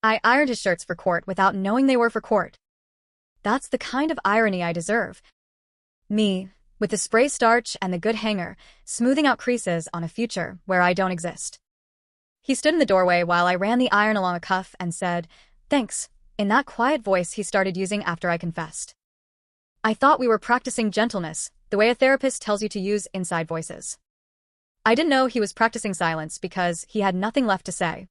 I ironed his shirts for court without knowing they were for court. That's the kind of irony I deserve. Me, with the spray starch and the good hanger, smoothing out creases on a future where I don't exist. He stood in the doorway while I ran the iron along a cuff and said, "Thanks," in that quiet voice he started using after I confessed. I thought we were practicing gentleness, the way a therapist tells you to use inside voices. I didn't know he was practicing silence because he had nothing left to say.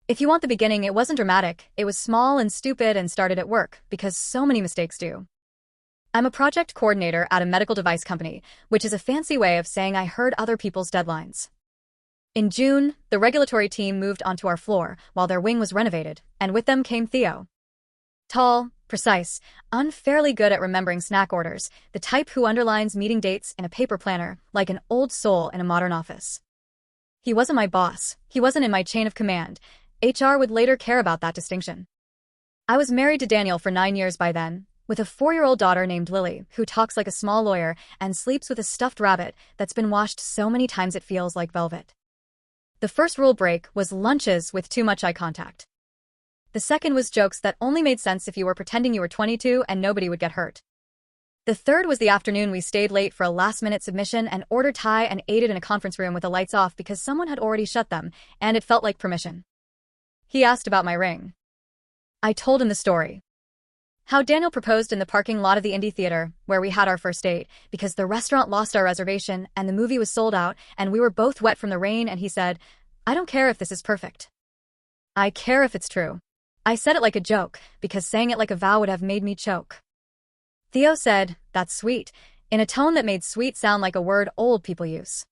If you want the beginning, it wasn't dramatic, it was small and stupid and started at work, because so many mistakes do. I'm a project coordinator at a medical device company, which is a fancy way of saying I heard other people's deadlines. In June, the regulatory team moved onto our floor while their wing was renovated, and with them came Theo. Tall, precise, unfairly good at remembering snack orders, the type who underlines meeting dates in a paper planner like an old soul in a modern office. He wasn't my boss, he wasn't in my chain of command. HR would later care about that distinction. I was married to Daniel for 9 years by then, with a 4-year-old daughter named Lily, who talks like a small lawyer and sleeps with a stuffed rabbit that's been washed so many times it feels like velvet. The first rule break was lunches with too much eye contact. The second was jokes that only made sense if you were pretending you were 22 and nobody would get hurt. The third was the afternoon we stayed late for a last-minute submission and ordered Thai and ate it in a conference room with the lights off because someone had already shut them, and it felt like permission. He asked about my ring. I told him the story. How Daniel proposed in the parking lot of the Indie Theater, where we had our first date, because the restaurant lost our reservation and the movie was sold out and we were both wet from the rain, and he said, "I don't care if this is perfect. I care if it's true." I said it like a joke, because saying it like a vow would have made me choke. Theo said, "That's sweet," in a tone that made sweet sound like a word old people use.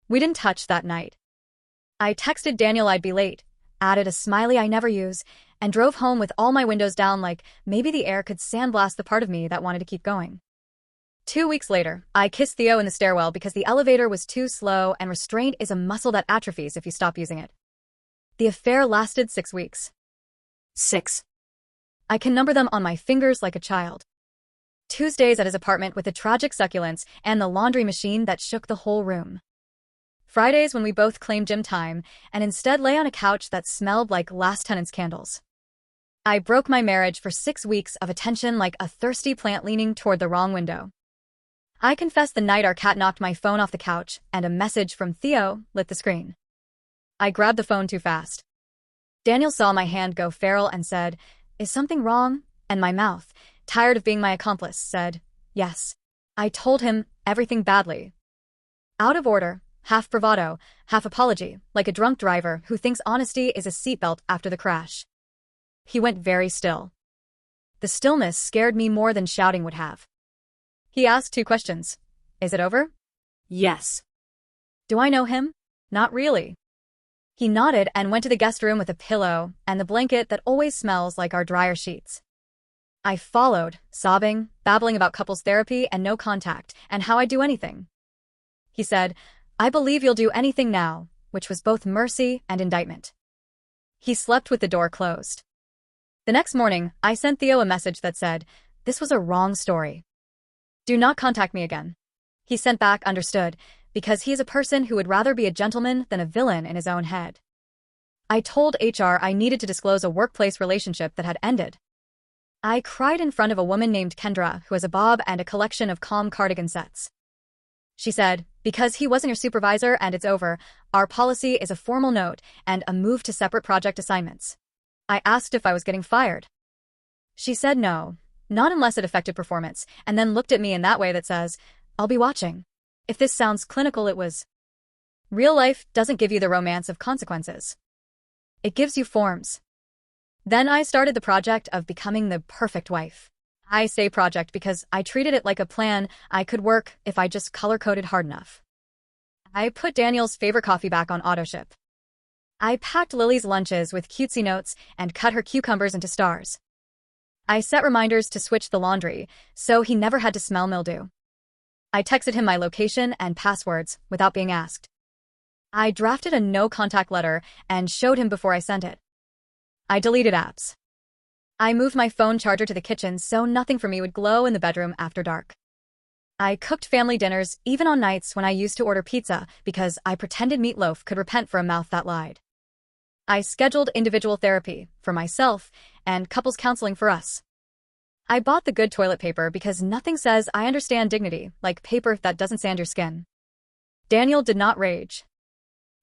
We didn't touch that night. I texted Daniel I'd be late, added a smiley I never use, and drove home with all my windows down like maybe the air could sandblast the part of me that wanted to keep going. 2 weeks later, I kissed Theo in the stairwell because the elevator was too slow, and restraint is a muscle that atrophies if you stop using it. The affair lasted 6 weeks. 6. I can number them on my fingers like a child. Tuesdays at his apartment with the tragic succulents and the laundry machine that shook the whole room. Fridays when we both claimed gym time and instead lay on a couch that smelled like last tenant's candles. I broke my marriage for 6 weeks of attention like a thirsty plant leaning toward the wrong window. I confess the night our cat knocked my phone off the couch and a message from Theo lit the screen. I grabbed the phone too fast. Daniel saw my hand go feral and said, "Is something wrong?" And my mouth, tired of being my accomplice, said, "Yes." I told him everything badly. Out of order, half bravado, half apology, like a drunk driver who thinks honesty is a seatbelt after the crash. He went very still. The stillness scared me more than shouting would have. He asked 2 questions. "Is it over?" "Yes." "Do I know him?" "Not really." He nodded and went to the guest room with a pillow and the blanket that always smells like our dryer sheets. I followed, sobbing, babbling about couples therapy and no contact, and how I'd do anything. He said, "I believe you'll do anything now," which was both mercy and indictment. He slept with the door closed. The next morning, I sent Theo a message that said, "This was a wrong story. Do not contact me again." He sent back, "Understood," because he is a person who would rather be a gentleman than a villain in his own head. I told HR I needed to disclose a workplace relationship that had ended. I cried in front of a woman named Kendra who has a bob and a collection of calm cardigan sets. She said, "Because he wasn't your supervisor and it's over, our policy is a formal note and a move to separate project assignments." I asked if I was getting fired. She said no, not unless it affected performance, and then looked at me in that way that says, "I'll be watching." If this sounds clinical, it was. Real life doesn't give you the romance of consequences. It gives you forms. Then I started the project of becoming the perfect wife. I say project because I treated it like a plan I could work if I just color-coded hard enough. I put Daniel's favorite coffee back on auto-ship. I packed Lily's lunches with cutesy notes and cut her cucumbers into stars. I set reminders to switch the laundry, so he never had to smell mildew. I texted him my location and passwords without being asked. I drafted a no-contact letter and showed him before I sent it. I deleted apps. I moved my phone charger to the kitchen so nothing for me would glow in the bedroom after dark. I cooked family dinners even on nights when I used to order pizza because I pretended meatloaf could repent for a mouth that lied. I scheduled individual therapy for myself and couples counseling for us. I bought the good toilet paper because nothing says I understand dignity like paper that doesn't sand your skin. Daniel did not rage.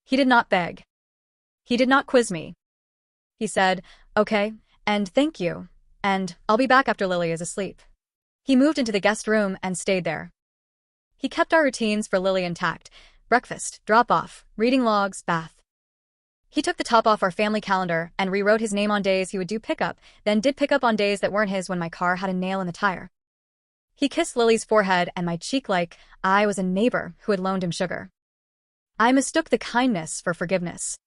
He did not beg. He did not quiz me. He said, "Okay, and thank you, and I'll be back after Lily is asleep." He moved into the guest room and stayed there. He kept our routines for Lily intact: breakfast, drop-off, reading logs, bath. He took the top off our family calendar and rewrote his name on days he would do pickup, then did pickup on days that weren't his when my car had a nail in the tire. He kissed Lily's forehead and my cheek like I was a neighbor who had loaned him sugar. I mistook the kindness for forgiveness.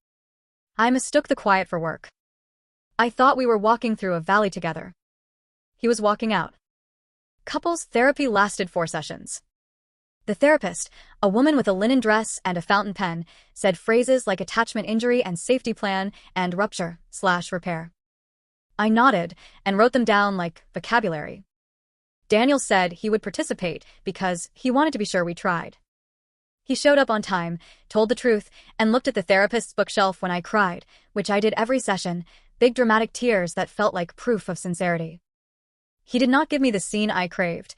I mistook the quiet for work. I thought we were walking through a valley together. He was walking out. Couples therapy lasted 4 sessions. The therapist, a woman with a linen dress and a fountain pen, said phrases like attachment injury and safety plan and rupture/repair. I nodded and wrote them down like vocabulary. Daniel said he would participate because he wanted to be sure we tried. He showed up on time, told the truth, and looked at the therapist's bookshelf when I cried, which I did every session, big dramatic tears that felt like proof of sincerity. He did not give me the scene I craved.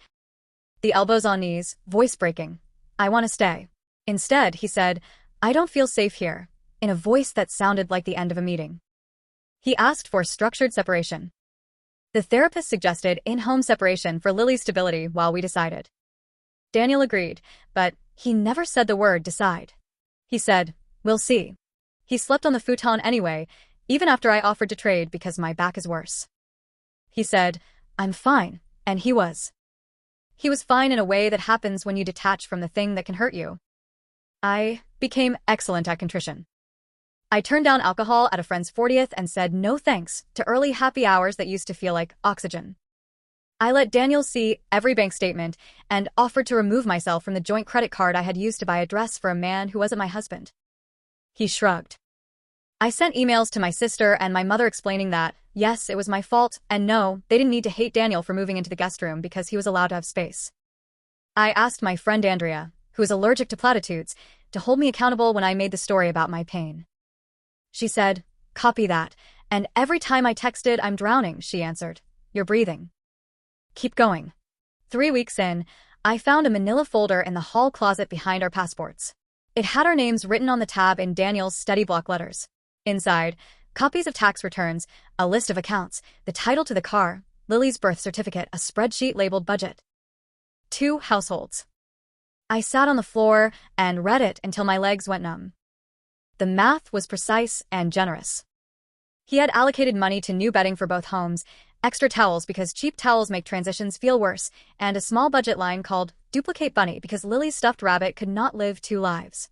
The elbows on knees, voice breaking. "I want to stay." Instead, he said, "I don't feel safe here," in a voice that sounded like the end of a meeting. He asked for structured separation. The therapist suggested in-home separation for Lily's stability while we decided. Daniel agreed, but he never said the word decide. He said, "We'll see." He slept on the futon anyway, even after I offered to trade because my back is worse. He said, "I'm fine," and he was. He was fine in a way that happens when you detach from the thing that can hurt you. I became excellent at contrition. I turned down alcohol at a friend's 40th and said no thanks to early happy hours that used to feel like oxygen. I let Daniel see every bank statement and offered to remove myself from the joint credit card I had used to buy a dress for a man who wasn't my husband. He shrugged. I sent emails to my sister and my mother explaining that, yes, it was my fault, and no, they didn't need to hate Daniel for moving into the guest room because he was allowed to have space. I asked my friend Andrea, who is allergic to platitudes, to hold me accountable when I made the story about my pain. She said, "Copy that," and every time I texted, "I'm drowning," she answered, "You're breathing. Keep going." 3 weeks in, I found a manila folder in the hall closet behind our passports. It had our names written on the tab in Daniel's steady block letters. Inside, copies of tax returns, a list of accounts, the title to the car, Lily's birth certificate, a spreadsheet labeled budget. 2 households. I sat on the floor and read it until my legs went numb. The math was precise and generous. He had allocated money to new bedding for both homes, extra towels because cheap towels make transitions feel worse, and a small budget line called Duplicate Bunny because Lily's stuffed rabbit could not live 2 lives.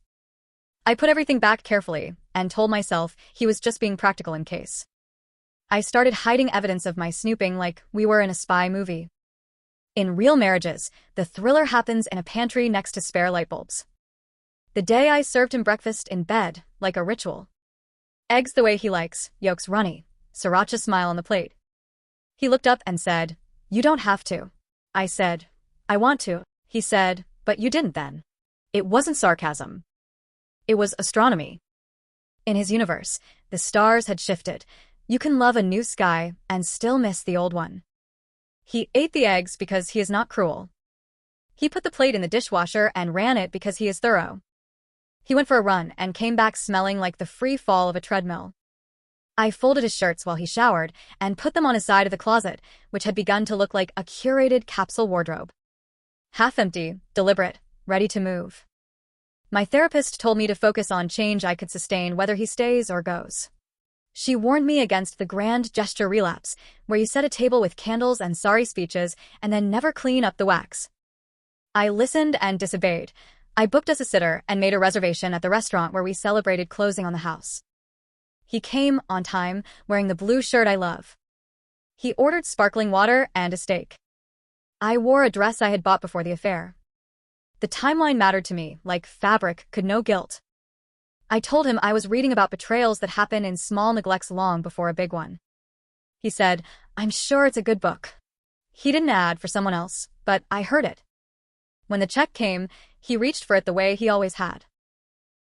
I put everything back carefully and told myself he was just being practical in case. I started hiding evidence of my snooping like we were in a spy movie. In real marriages, the thriller happens in a pantry next to spare light bulbs. The day I served him breakfast in bed, like a ritual. Eggs the way he likes, yolks runny, sriracha smile on the plate. He looked up and said, "You don't have to." I said, "I want to." He said, "But you didn't then." It wasn't sarcasm. It was astronomy. In his universe, the stars had shifted. You can love a new sky and still miss the old one. He ate the eggs because he is not cruel. He put the plate in the dishwasher and ran it because he is thorough. He went for a run and came back smelling like the free fall of a treadmill. I folded his shirts while he showered and put them on his side of the closet, which had begun to look like a curated capsule wardrobe. Half empty, deliberate, ready to move. My therapist told me to focus on change I could sustain whether he stays or goes. She warned me against the grand gesture relapse, where you set a table with candles and sorry speeches and then never clean up the wax. I listened and disobeyed. I booked us a sitter and made a reservation at the restaurant where we celebrated closing on the house. He came, on time, wearing the blue shirt I love. He ordered sparkling water and a steak. I wore a dress I had bought before the affair. The timeline mattered to me, like fabric could know guilt. I told him I was reading about betrayals that happen in small neglects long before a big one. He said, "I'm sure it's a good book." He didn't add for someone else, but I heard it. When the check came, he reached for it the way he always had.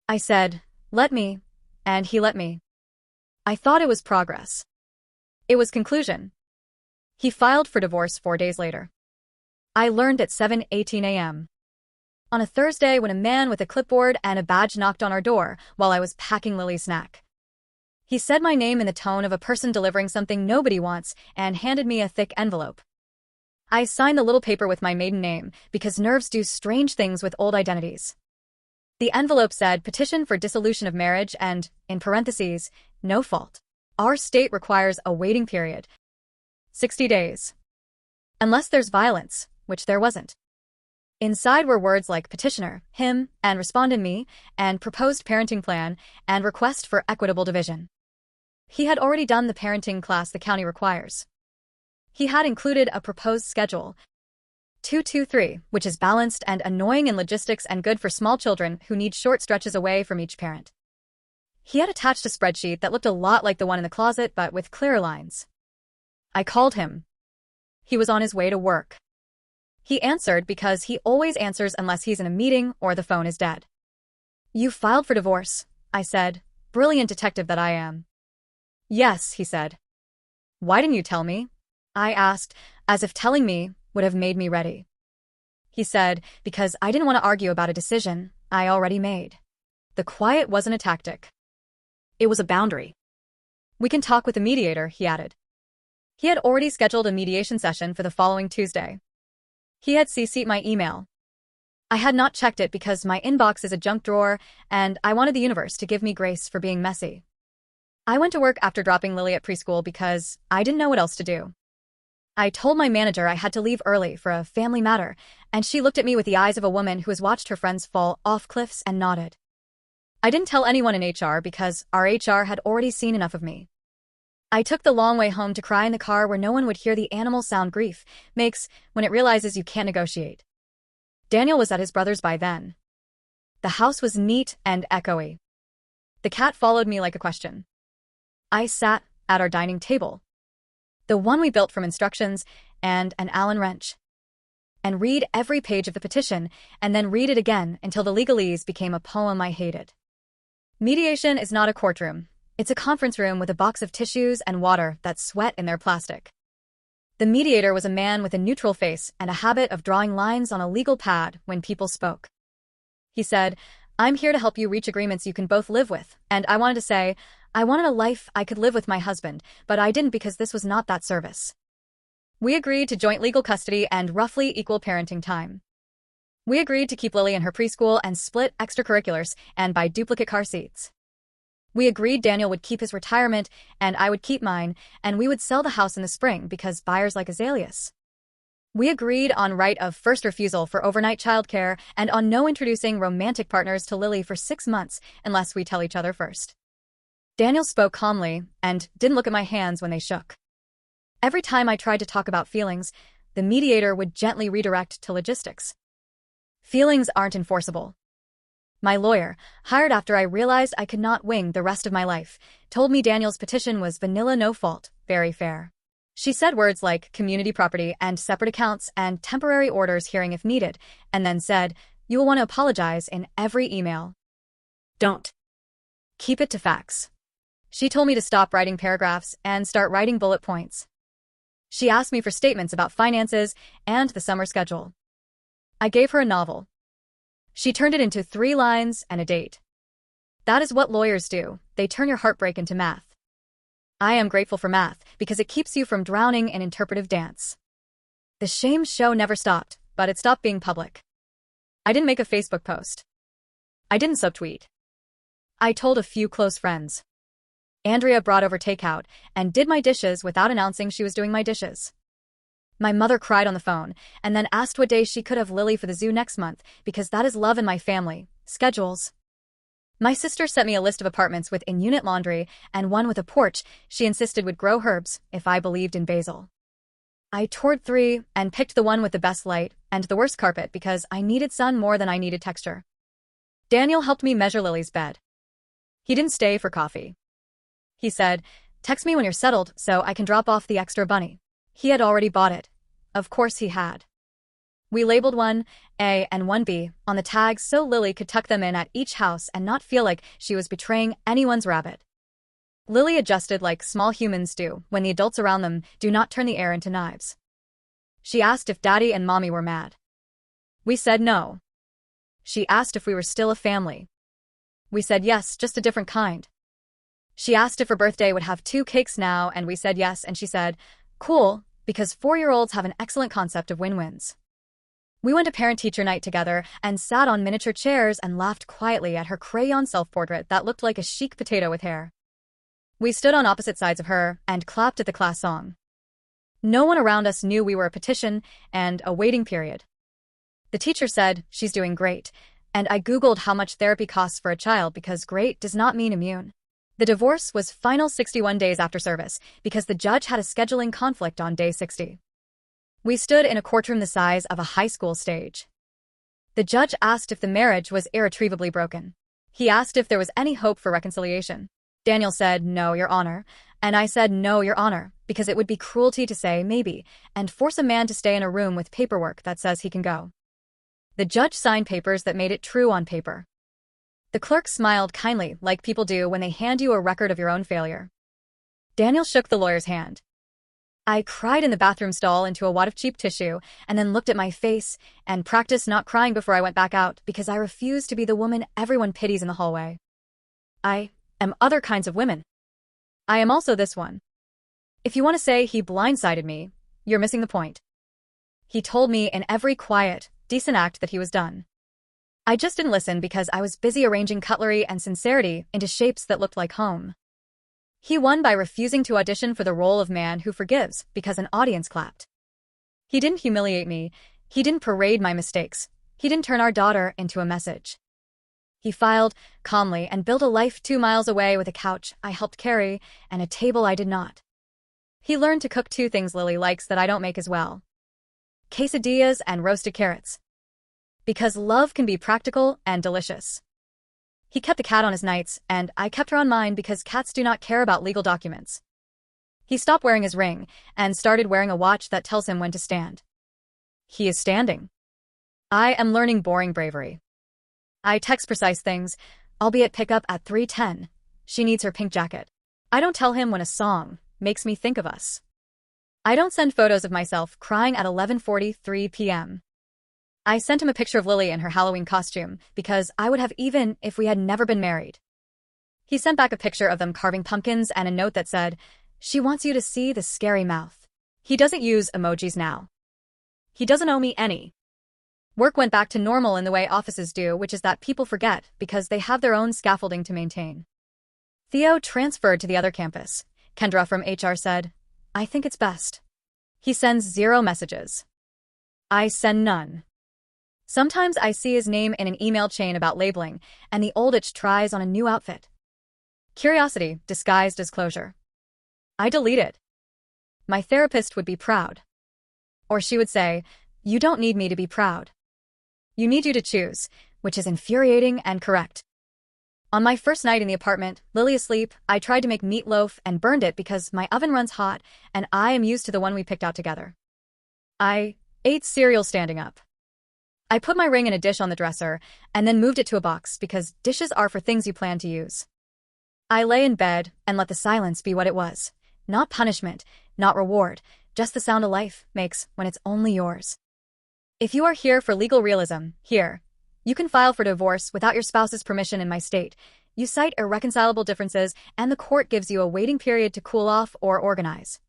I said, "Let me," and he let me. I thought it was progress. It was conclusion. He filed for divorce 4 days later. I learned at 7:18 a.m. on a Thursday when a man with a clipboard and a badge knocked on our door while I was packing Lily's snack. He said my name in the tone of a person delivering something nobody wants and handed me a thick envelope. I signed the little paper with my maiden name because nerves do strange things with old identities. The envelope said petition for dissolution of marriage and, in parentheses, no fault. Our state requires a waiting period. 60 days. Unless there's violence, which there wasn't. Inside were words like petitioner, him, and respondent me, and proposed parenting plan, and request for equitable division. He had already done the parenting class the county requires. He had included a proposed schedule, 223, which is balanced and annoying in logistics and good for small children who need short stretches away from each parent. He had attached a spreadsheet that looked a lot like the one in the closet but with clearer lines. I called him. He was on his way to work. He answered because he always answers unless he's in a meeting or the phone is dead. You filed for divorce, I said, brilliant detective that I am. Yes, he said. Why didn't you tell me? I asked, as if telling me would have made me ready. He said, because I didn't want to argue about a decision I already made. The quiet wasn't a tactic. It was a boundary. We can talk with the mediator, he added. He had already scheduled a mediation session for the following Tuesday. He had CC'd my email. I had not checked it because my inbox is a junk drawer, and I wanted the universe to give me grace for being messy. I went to work after dropping Lily at preschool because I didn't know what else to do. I told my manager I had to leave early for a family matter, and she looked at me with the eyes of a woman who has watched her friends fall off cliffs and nodded. I didn't tell anyone in HR because our HR had already seen enough of me. I took the long way home to cry in the car where no one would hear the animal sound grief makes when it realizes you can't negotiate. Daniel was at his brother's by then. The house was neat and echoey. The cat followed me like a question. I sat at our dining table, the one we built from instructions and an Allen wrench, and read every page of the petition and then read it again until the legalese became a poem I hated. Mediation is not a courtroom. It's a conference room with a box of tissues and water that sweat in their plastic. The mediator was a man with a neutral face and a habit of drawing lines on a legal pad when people spoke. He said, I'm here to help you reach agreements you can both live with, and I wanted to say, I wanted a life I could live with my husband, but I didn't because this was not that service. We agreed to joint legal custody and roughly equal parenting time. We agreed to keep Lily in her preschool and split extracurriculars and buy duplicate car seats. We agreed Daniel would keep his retirement and I would keep mine, and we would sell the house in the spring because buyers like azaleas. We agreed on right of first refusal for overnight childcare and on no introducing romantic partners to Lily for 6 months unless we tell each other first. Daniel spoke calmly and didn't look at my hands when they shook. Every time I tried to talk about feelings, the mediator would gently redirect to logistics. Feelings aren't enforceable. My lawyer, hired after I realized I could not wing the rest of my life, told me Daniel's petition was vanilla no fault, very fair. She said words like community property and separate accounts and temporary orders hearing if needed, and then said, you will want to apologize in every email. Don't. Keep it to facts. She told me to stop writing paragraphs and start writing bullet points. She asked me for statements about finances and the summer schedule. I gave her a novel. She turned it into 3 lines and a date. That is what lawyers do. They turn your heartbreak into math. I am grateful for math because it keeps you from drowning in interpretive dance. The shame show never stopped, but it stopped being public. I didn't make a Facebook post. I didn't subtweet. I told a few close friends. Andrea brought over takeout and did my dishes without announcing she was doing my dishes. My mother cried on the phone and then asked what day she could have Lily for the zoo next month because that is love in my family. Schedules. My sister sent me a list of apartments with in-unit laundry and one with a porch she insisted would grow herbs if I believed in basil. I toured 3 and picked the one with the best light and the worst carpet because I needed sun more than I needed texture. Daniel helped me measure Lily's bed. He didn't stay for coffee. He said, text me when you're settled so I can drop off the extra bunny. He had already bought it. Of course he had. We labeled one A and one B on the tags so Lily could tuck them in at each house and not feel like she was betraying anyone's rabbit. Lily adjusted like small humans do when the adults around them do not turn the air into knives. She asked if Daddy and Mommy were mad. We said no. She asked if we were still a family. We said yes, just a different kind. She asked if her birthday would have 2 cakes now, and we said yes, and she said, cool, because 4-year-olds have an excellent concept of win-wins. We went to parent-teacher night together and sat on miniature chairs and laughed quietly at her crayon self-portrait that looked like a chic potato with hair. We stood on opposite sides of her and clapped at the class song. No one around us knew we were a petition and a waiting period. The teacher said, she's doing great, and I Googled how much therapy costs for a child because great does not mean immune. The divorce was final 61 days after service because the judge had a scheduling conflict on day 60. We stood in a courtroom the size of a high school stage. The judge asked if the marriage was irretrievably broken. He asked if there was any hope for reconciliation. Daniel said, no, Your Honor, and I said, no, Your Honor, because it would be cruelty to say maybe and force a man to stay in a room with paperwork that says he can go. The judge signed papers that made it true on paper. The clerk smiled kindly, like people do when they hand you a record of your own failure. Daniel shook the lawyer's hand. I cried in the bathroom stall into a wad of cheap tissue and then looked at my face and practiced not crying before I went back out because I refused to be the woman everyone pities in the hallway. I am other kinds of women. I am also this one. If you want to say he blindsided me, you're missing the point. He told me in every quiet, decent act that he was done. I just didn't listen because I was busy arranging cutlery and sincerity into shapes that looked like home. He won by refusing to audition for the role of man who forgives because an audience clapped. He didn't humiliate me. He didn't parade my mistakes. He didn't turn our daughter into a message. He filed calmly and built a life 2 miles away with a couch I helped carry and a table I did not. He learned to cook 2 things Lily likes that I don't make as well: quesadillas and roasted carrots. Because love can be practical and delicious. He kept the cat on his nights, and I kept her on mine because cats do not care about legal documents. He stopped wearing his ring and started wearing a watch that tells him when to stand. He is standing. I am learning boring bravery. I text precise things. I'll be at pickup at 3:10. She needs her pink jacket. I don't tell him when a song makes me think of us. I don't send photos of myself crying at 11:43 p.m. I sent him a picture of Lily in her Halloween costume because I would have even if we had never been married. He sent back a picture of them carving pumpkins and a note that said, she wants you to see the scary mouth. He doesn't use emojis now. He doesn't owe me any. Work went back to normal in the way offices do, which is that people forget because they have their own scaffolding to maintain. Theo transferred to the other campus. Kendra from HR said, I think it's best. He sends 0 messages. I send none. Sometimes I see his name in an email chain about labeling, and the old itch tries on a new outfit. Curiosity disguised as closure. I delete it. My therapist would be proud. Or she would say, you don't need me to be proud. You need you to choose, which is infuriating and correct. On my first night in the apartment, Lily asleep, I tried to make meatloaf and burned it because my oven runs hot and I am used to the one we picked out together. I ate cereal standing up. I put my ring in a dish on the dresser and then moved it to a box because dishes are for things you plan to use. I lay in bed and let the silence be what it was. Not punishment, not reward, just the sound a life makes when it's only yours. If you are here for legal realism, here. You can file for divorce without your spouse's permission in my state. You cite irreconcilable differences and the court gives you a waiting period to cool off or organize.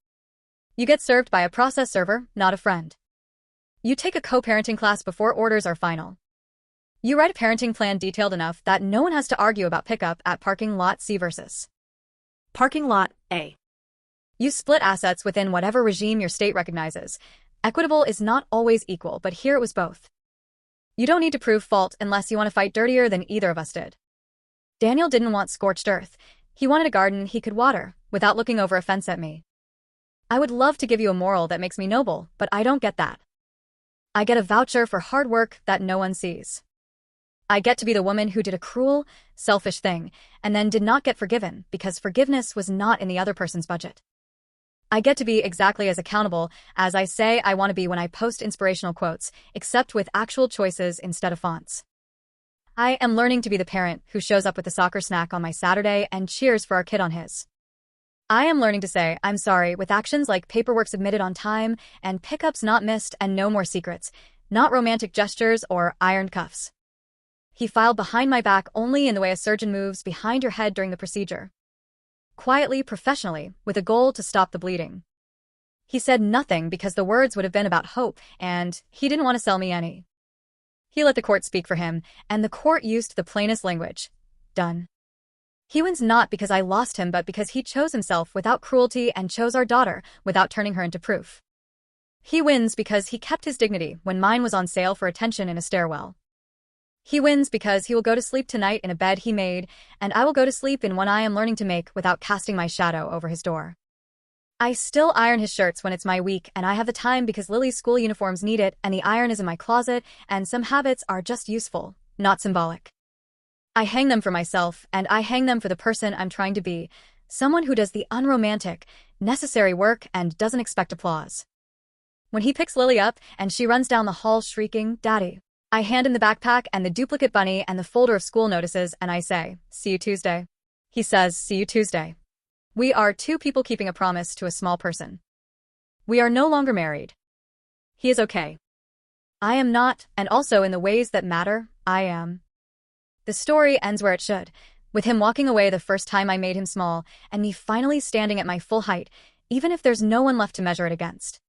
You get served by a process server, not a friend. You take a co-parenting class before orders are final. You write a parenting plan detailed enough that no one has to argue about pickup at parking lot C versus parking lot A. You split assets within whatever regime your state recognizes. Equitable is not always equal, but here it was both. You don't need to prove fault unless you want to fight dirtier than either of us did. Daniel didn't want scorched earth. He wanted a garden he could water without looking over a fence at me. I would love to give you a moral that makes me noble, but I don't get that. I get a voucher for hard work that no one sees. I get to be the woman who did a cruel, selfish thing and then did not get forgiven because forgiveness was not in the other person's budget. I get to be exactly as accountable as I say I want to be when I post inspirational quotes, except with actual choices instead of fonts. I am learning to be the parent who shows up with the soccer snack on my Saturday and cheers for our kid on his. I am learning to say I'm sorry with actions like paperwork submitted on time and pickups not missed and no more secrets, not romantic gestures or ironed cuffs. He filed behind my back only in the way a surgeon moves behind your head during the procedure. Quietly, professionally, with a goal to stop the bleeding. He said nothing because the words would have been about hope, and he didn't want to sell me any. He let the court speak for him, and the court used the plainest language. Done. He wins not because I lost him but because he chose himself without cruelty and chose our daughter without turning her into proof. He wins because he kept his dignity when mine was on sale for attention in a stairwell. He wins because he will go to sleep tonight in a bed he made, and I will go to sleep in one I am learning to make without casting my shadow over his door. I still iron his shirts when it's my week, and I have the time because Lily's school uniforms need it, and the iron is in my closet, and some habits are just useful, not symbolic. I hang them for myself, and I hang them for the person I'm trying to be, someone who does the unromantic, necessary work and doesn't expect applause. When he picks Lily up and she runs down the hall shrieking, "Daddy," I hand him the backpack and the duplicate bunny and the folder of school notices, and I say, "See you Tuesday." He says, "See you Tuesday." We are two people keeping a promise to a small person. We are no longer married. He is okay. I am not, and also in the ways that matter, I am. The story ends where it should, with him walking away the first time I made him small, and me finally standing at my full height, even if there's no one left to measure it against.